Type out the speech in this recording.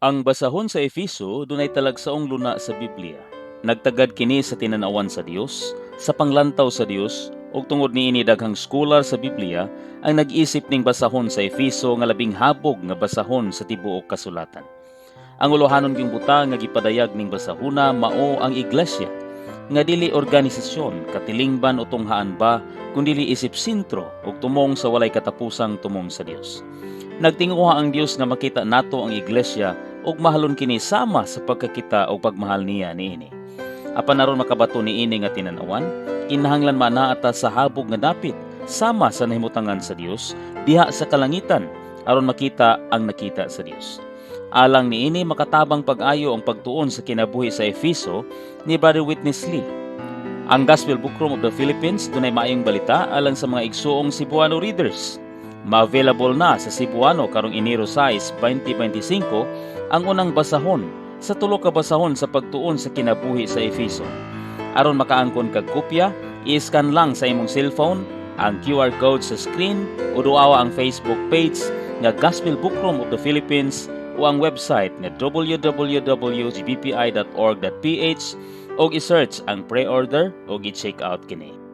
Ang basahon sa Efeso dunay talagsaong luna sa Biblia. Nagtagad kini sa tinanawan sa Dios, sa panglantaw sa Dios, ug tungod niini daghang scholar sa Biblia ang nag-isip ning basahon sa Efeso nga labing habog nga basahon sa tibuok kasulatan. Ang ulohanon gyung buta nga gipadayag ning basahona mao ang iglesia, nga dili organisasyon katilingban o tunghaan ba kundi isip sentro ug tumong sa walay katapusang tumong sa Dios. Nagtinguha ang Dios nga makita nato ang iglesia ug mahalon kini sama sa pagkakita o pagmahal niya niini. Apan aron makabato niini nga tinanawan, kinahanglan manaata sa habog nga dapit sama sa nahimutangan sa Dios diha sa kalangitan aron makita ang nakita sa Dios. Alang niini makatabang pag-ayo ang pagtuon sa kinabuhi sa Efeso ni Brother Witness Lee. Ang Gospel Book Room of the Philippines dunay maayong balita alang sa mga igsuong Cebuano readers. Ma-available na sa Cebuano karong Enero 6, 2025 ang unang basahon sa tulo ka basahon sa pagtuon sa kinabuhi sa Efeso. Aron makaangkon kag kopya, i-scan lang sa imong cellphone ang QR code sa screen o duawa ang Facebook page nga Gospel Book Room of the Philippines o ang website nga www.gbpi.org.ph o i-search ang pre-order o i-check out kini.